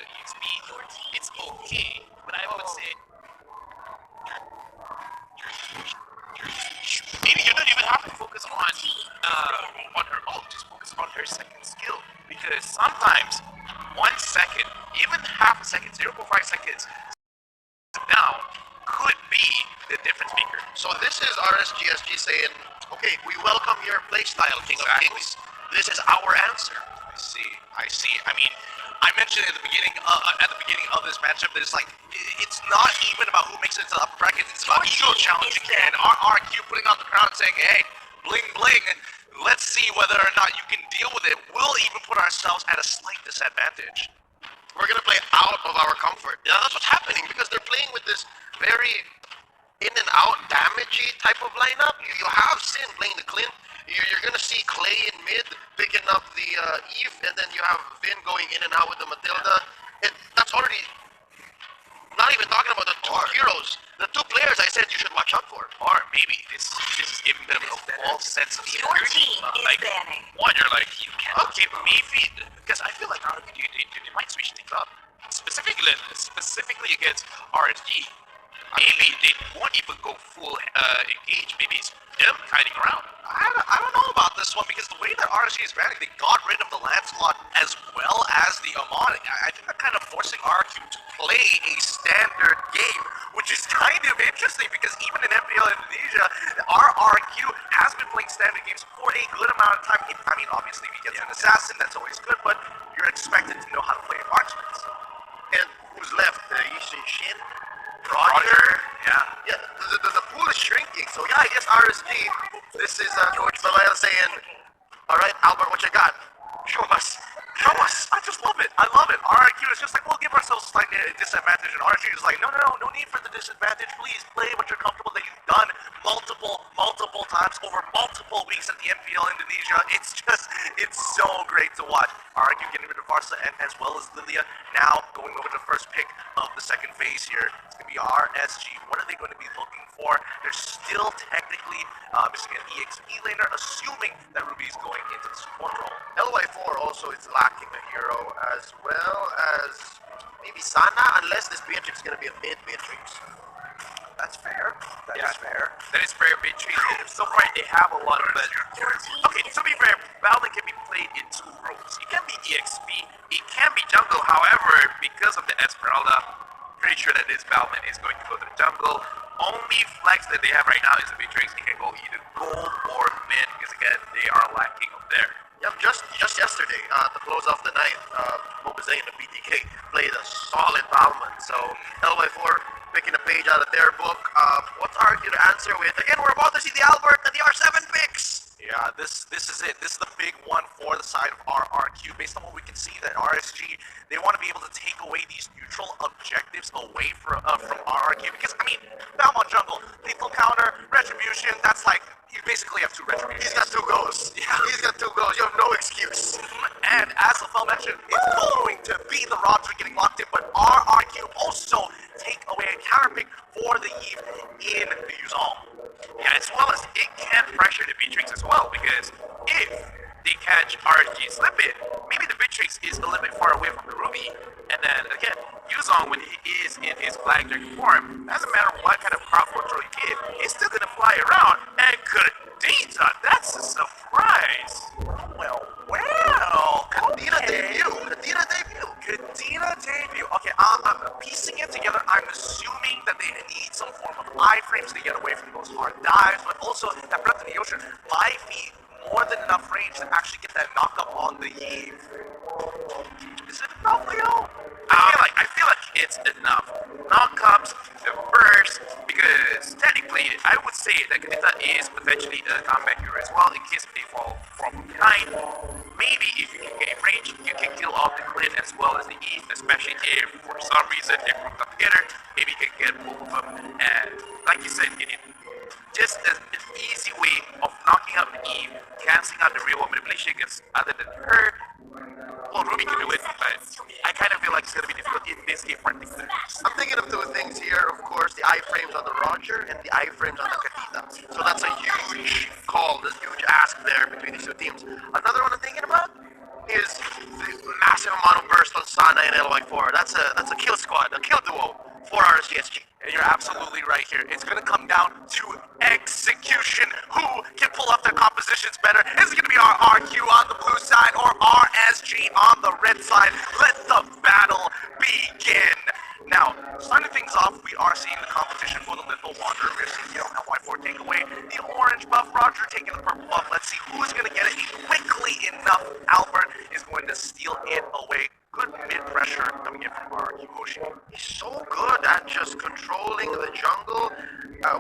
EXP, it's okay, but I would say maybe you don't even have to focus on her ult, just focus on her second skill. Because sometimes 1 second, even half a second, 0.5 seconds down could be the difference maker. So this is RSGSG saying, okay, we welcome your playstyle, King of Kings. This is our answer. I see. I mean, I mentioned at the beginning of this matchup that it's not even about who makes it to the upper bracket. It's about ego challenging and RRQ putting on the crowd and saying, "Hey, bling bling, and let's see whether or not you can deal with it." We'll even put ourselves at a slight disadvantage. We're gonna play out of our comfort. Yeah, that's what's happening because they're playing with this very in and out damagey type of lineup. You have Sin playing the Clint. You're gonna see Clay in mid picking up the Eve, and then you have Vin going in and out with the Matilda. That's already not even talking about the two heroes, the two players I said you should watch out for. Or maybe this is giving them a false sense of security. One, you're like, you can't give me feed, because I feel like they might switch things up, specifically against RSG. Maybe they won't even go full engage. Maybe it's them hiding around. I don't know about this one because the way that RSG is running, they got rid of the Lancelot as well as the Amon. I think they're kind of forcing RRQ to play a standard game, which is kind of interesting because even in MPL Indonesia, RRQ has been playing standard games for a good amount of time. I mean, obviously, if you get an assassin, that's always good, but you're expected to know how to play marksmen. And who's left? Yishin Shin? Roger. Yeah. The pool is shrinking. So yeah, I guess RSG. This is Coach Valaya saying, "All right, Albert, what you got? Show us. I just love it. I love it. RRQ is just like, we'll give ourselves like a disadvantage, and RRQ is like, no need for the disadvantage. Please play what you're comfortable that you've done multiple times over multiple weeks at the MPL Indonesia. It's so great to watch. RRQ getting rid of Varsa and as well as Lilia. Now going over to the first pick of the second phase here. It's going to be RSG. What are they going to be looking for? They're still technically missing an EXP laner, assuming that Ruby is going into the support role. LY4 also is lacking a hero as well as maybe Sana, unless this Beatrix is going to be a mid Beatrix. That's fair. That is fair, Beatrix. So far, they have a lot of it. Okay, to be fair, Valden can be played in two roles. It can be EXP, it can be jungle. However, because of the Esmeralda, pretty sure that this Valden is going to go to the jungle. Only flex that they have right now is the Beatrix. It can go either gold or mid, because again, they are lacking up there. Yep, just yesterday, to close off the night, Mobazay and the BTK played a solid Valmon. So LY4 picking a page out of their book. What's RRQ to answer with? Again, we're about to see the Albert and the R7 picks. Yeah, this is it. This is the big one for the side of RRQ. Based on what we can see, that RSG, they want to be able to take away these neutral objectives away from RRQ. Because, I mean, Valmon jungle, lethal counter, retribution, that's like, you basically have two retributions. He's got two goals. Yeah. He's got two goals. You have no excuse. And as Lafel mentioned, it's going to be the Roger getting locked in, but RRQ also take away a counter pick for the Eve in the Yuzal. Yeah, as well as it can pressure the Beatrix as well, because if they catch RSG slipping, maybe the Beatrix is a little bit far away from the Ruby, and then again, Yuzong, when he is in his Flag Dragon form, doesn't matter what kind of crowd control you give, he's still gonna fly around, and Kadita, that's a surprise! Well, Kadita debut. Okay, I'm piecing it together. I'm assuming that they need some form of iframes to get away from those hard dives, but also that Breath of the Ocean might be more than enough range to actually get that knock-up on the Eve. Is it enough, Leo? I feel like it's enough. Knock-ups, the burst, because technically, I would say that Kadita is potentially a combat hero as well in case they fall from behind. Maybe if you can get range, you can kill off the Clint as well as the Eve, especially if for some reason they're grouped up together. Maybe you can get both of them, and like you said, just an easy way of knocking out the Eve, canceling out the real manipulation, because other than her, well, Ruby can do it, but I kind of feel like it's going to be difficult in this game particularly. I'm thinking of two things here, of course, the iframes on the Roger and the iframes on the Kadita. So that's a huge call, this huge ask there between these two teams. Another one I'm thinking about, is the massive amount of burst on Sana and LY4. That's a kill squad, a kill duo for RSG. And you're absolutely right here. It's going to come down to execution. Who can pull off their compositions better? Is it going to be RRQ on the blue side or RSG on the red side? Let the battle begin. Now, starting things off, we are seeing the competition for the Little Wanderer. We're seeing LY4 take away the orange buff, Roger taking the purple buff. Let's see who's going to get it quickly enough. Albert is going to steal it away. Good mid-pressure coming in from RRQ HOSHI. He's so good at just controlling the jungle.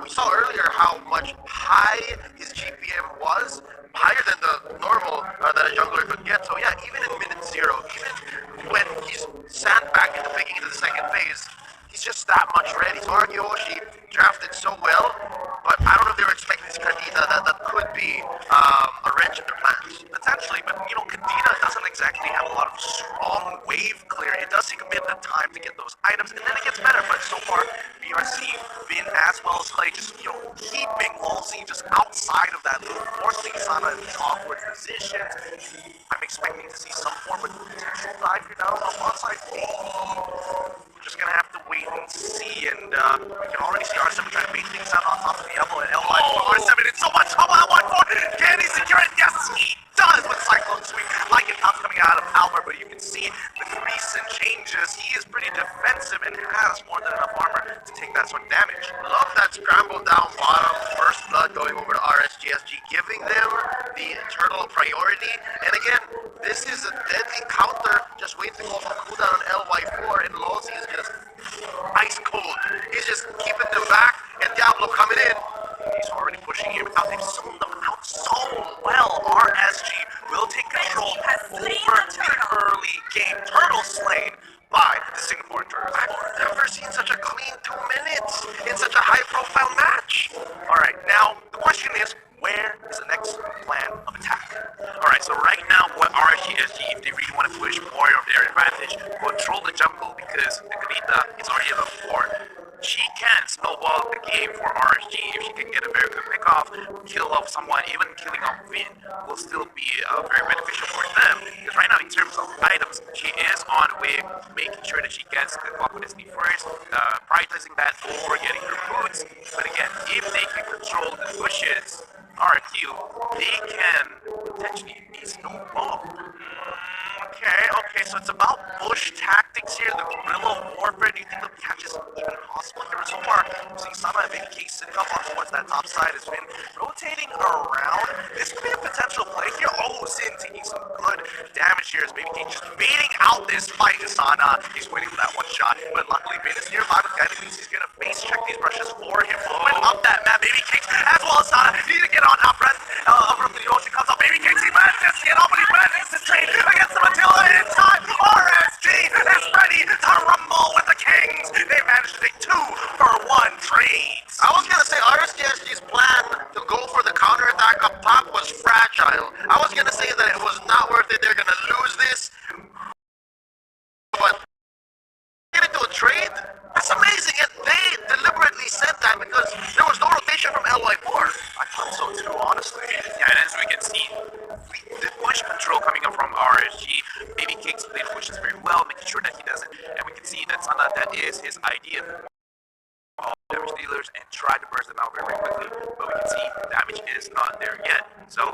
We saw earlier how much high his GPM was, higher than the normal that a jungler could get. So yeah, even in minute zero, even when he's sandbagged into picking into the second phase, he's just that much ready. So RRQ HOSHI drafted so well, but I don't know if they were expecting this Kadena that could be a wrench in their plans. Potentially, but Kadena doesn't exactly have a lot of strong wave clear. It does take a bit of time to get those items, and then it gets better. But so far, we are seeing Finn as well as Clay just keeping Halsey just outside of that loop, forcing Sana in these awkward positions. I'm expecting to see some form of potential dive here now on onside. We're just gonna have to wait and see, and we can already see R7 trying to bait things out on top of the elbow, and LY4. R7 in so much trouble. L14, can he secure it? Yes, he does with Cyclone Sweep. Like it comes coming out of Albert, but you can see the recent changes. He is pretty defensive and has more than enough armor to take that sort of damage. Love that scramble down bottom, first blood going over to RSGSG, giving them the eternal priority. And again, this is a deadly counter. Just wait to go for cooldown on LY4, and Losey is just ice cold. He's just keeping them back, and Diablo coming in. He's already pushing him out. They've zoomed them out so well. RSG will take control over the early game. Turtle slain by the Singapore Turtles. I've never seen such a clean 2 minutes in such a high-profile match. All right, now the question is, where is the next plan of attack? All right, so right now, what RSG, if they really want to push more of their advantage, control the jungle because the Grita is already level 4. She can snowball the game for RSG if she can get a very good pickoff, kill off someone, even killing off Finn will still be very beneficial for them. Because right now, in terms of items, she is on with making sure that she gets the Clock Destiny first, prioritizing that over getting her boots. But again, if they can control the bushes, RRQ, they can potentially be snowball. Okay, so it's about bush tactics here, the guerrilla warfare. Do you think the catch is even possible here? So far, we're seeing Sana and Baby Case sitting up on towards that top side has been rotating around. This could be a potential play here. Oh, Sin taking some good damage here as Baby Case just baiting out this fight to Sana. He's waiting for that one shot, but luckily Vin is nearby with guy that means he's gonna face check these brushes for him. Blowing up that map, Baby Case as well as Sana. Need to get on up front. From the ocean comes up, Baby Case, he manages to get off, but he manages to trade against the Matilda in time. RSG is ready to rumble with the Kings. They managed to take 2-for-1 trades. I was gonna say RSGSG's plan to go for the counterattack up top was fragile. I was gonna say that it was not worth it. They're gonna lose this, but get into a trade. That's amazing, and they deliberately said that because there was no rotation from LY4. I thought so too, honestly. Yeah, and as we can see, the push control coming up from RSG. Baby Cakes played pushes very well, making sure that he doesn't. And we can see that Sana, that is his idea. All damage dealers and try to burst them out very, very quickly. But we can see the damage is not there yet. So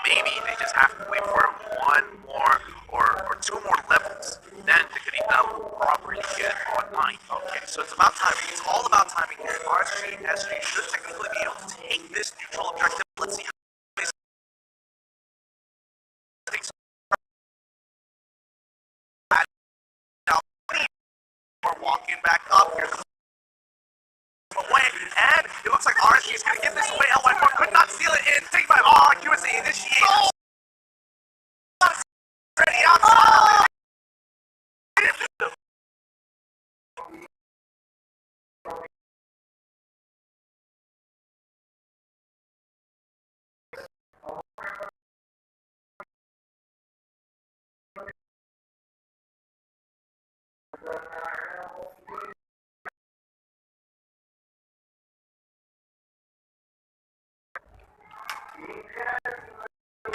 maybe they just have to wait for one more or two more levels. Then the Kadena will properly get online. Okay, so it's about timing. It's all about timing here. RSG and SG should technically be able to take this neutral objective. Let's see how this takes. We're walking back up here. Away, and it looks like RSG is going to get this away. LY4 could not steal it in. Take by RRQ as they initiate. Oh! Ready outside.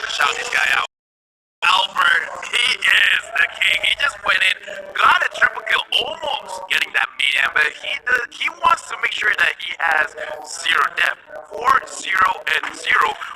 Shout this guy out. Albert, he the king. He just went in, got a triple kill, almost getting that man, but he wants to make sure that he has zero death. 4, 0, and 0.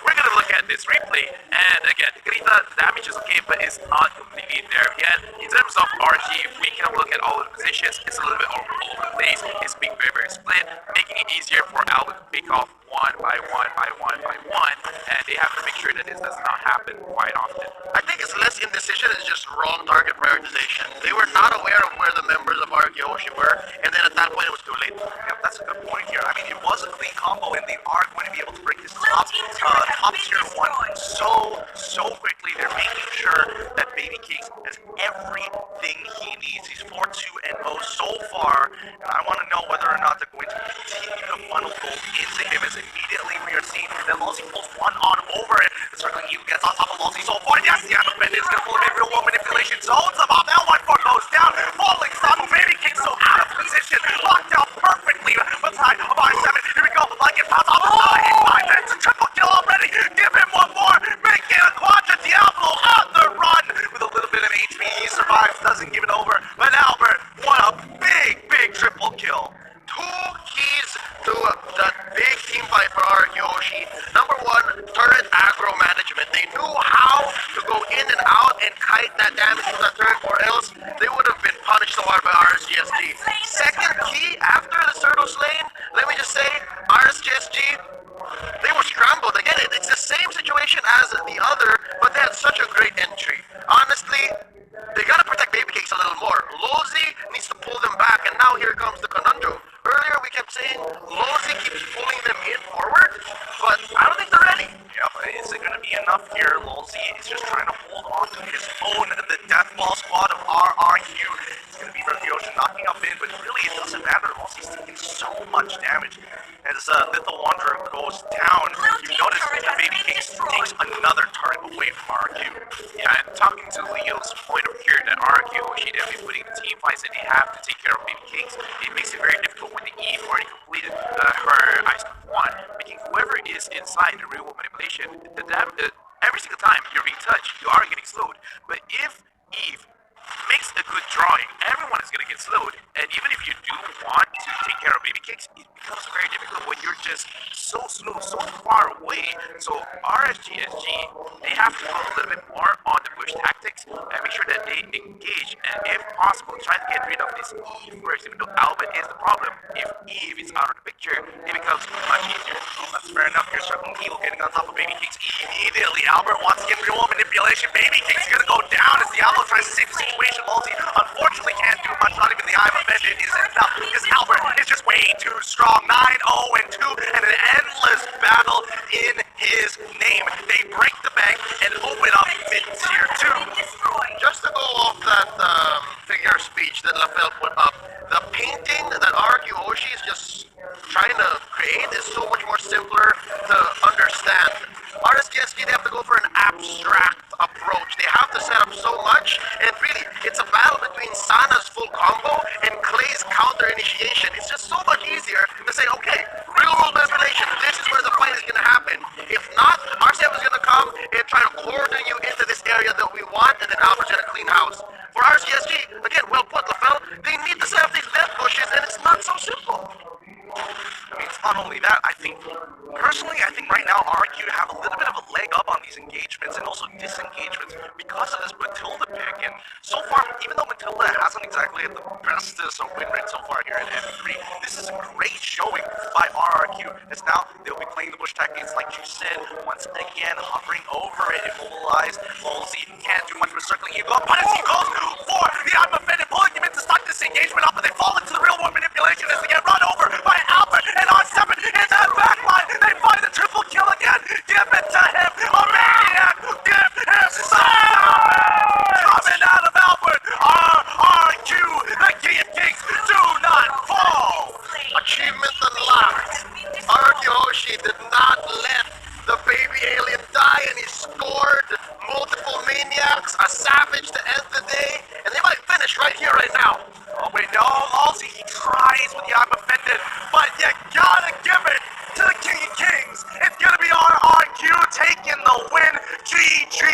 We're gonna look at this replay, and again, Grita damage is okay, but it's not completely there yet. In terms of RG, if we can look at all of the positions, it's a little bit all over the place. It's being very, very split, making it easier for Albert to pick off one by one by one by one, and they have to make sure that this does not happen quite often. I think it's less indecision, it's just wrong target prioritization. They were not aware of where the members of RRQ HOSHI were, and then at that point it was too late. Yeah, that's a good point here. I mean, it was a clean combo, and they are going to be able to break this top tier one so quickly. They're making sure that Baby Cakes has everything he needs. He's 4-2-0 so far, and I want to know whether or not they're going to continue to funnel gold into him, as immediately we are seeing that Losey pulls one on over it. The circling Eagle gets on top of Losey so far. Yes, the Amber Bend is going to pull him in. Real world manipulation zones him off. That one foot goes down. Falling Samu. Baby Cakes so out of position. Locked out perfectly. But time of R7. Here we go. Like it pops off the side. He finds it. It's a triple kill already. Give him one more. Make it a Quadra Diablo on the run. With a little bit of HP, he survives. Doesn't give it over. But Albert, what a big triple kill. Two keys to that big team fight for RRQ HOSHI. Number one, turret aggro management. They knew how to go in and out and kite that damage to the turret, or else they would have been punished so hard by RSGSG. Second key, after the Cerdos lane, let me just say, RSGSG, they were scrambled. Again, it's the same situation as the other, but they had such a great entry. Honestly, they gotta protect Baby Cakes a little more. Losey needs to pull them back, and now here comes the conundrum. Earlier we kept saying Losey keeps pulling them in forward, but I don't think they're ready. Yeah, but is it going to be enough here? Losey is just trying to hold on to his own. The Deathball squad of RRQ is going to be Refuge knocking up in, but really it doesn't matter. Losey's taking so much damage. As Little Wanderer goes down, you notice that Baby Cakes takes another turret away from RRQ. Yeah, and talking to Leo's point over here, that RRQ HOSHI, they'll be putting the team fights that they have to take care of Baby Cakes. It makes it very difficult when the Eve already completed her Ice 1, making whoever is inside the real world manipulation, every single time you're being touched, you are getting slowed. But if Eve makes a good drawing, everyone is going to get slowed, and even if you do want to take care of Baby Cakes, it becomes very difficult when you're just so slow, so far away. So RSGSG, they have to go a little bit more on the push tactics and make sure that they engage, and if possible, try to get rid of this Eve first. Even though Albert is the problem, if Eve is out of the picture, it becomes much easier. Well, that's fair enough. You're circling Evil getting on top of Baby Cakes immediately. Albert wants to get real manipulation. Baby Cakes is going to go down as Diablo tries to save the situation. Losey unfortunately can't do much. Not even the Eye of Offended is enough, because Albert is just way too strong. 9-0-2 and an endless battle in his name. They break the bank and open up mid-tier 2. Just to go off that figure of speech that LaFell put up, the painting that RRQ HOSHI is just trying to create is so much more simpler to understand. RSGSG, they have to go for an abstract approach. They have to set up so much, and really, it's a battle between Sana's full combo and Clay's counter initiation. It's just so much easier to say, okay, real world manipulation, this is where the fight is going to happen. If not, RCF is going to come and try to cordon you into this area that we want, and then Albert's going to clean house. For RSGSG, again, well put, LaFell, they need to set up these death bushes, and it's not so simple. I mean, it's not only that, I think right now RRQ have a little bit of a leg up on these engagements and also disengagements because of this Matilda pick. And so far, even though Matilda hasn't exactly had the bestest of win rate so far here at M3, this is a great showing by RRQ, as now they'll be playing the bush tactics like you said, once again hovering over it, immobilized. Losey can't do much for circling. You go, but as he goes for the I'm offended, pulling him in to start this engagement up, but they fall into the real world manipulation as they get run over by Albert, and R7 in that back line. They find the triple kill again. Give it to him, a maniac. Give him some. Coming out of Albert, RRQ, the King of Kings do not fall. Achievement unlocked. RRQ HOSHI did not let the baby alien die, and he scored multiple maniacs, a savage to end the day, and they might finish right here, right now. Oh wait, no, Losey, he tries with the I'm offended, but you gotta give it to the King of Kings. It's gonna be RRQ taking the win. GG.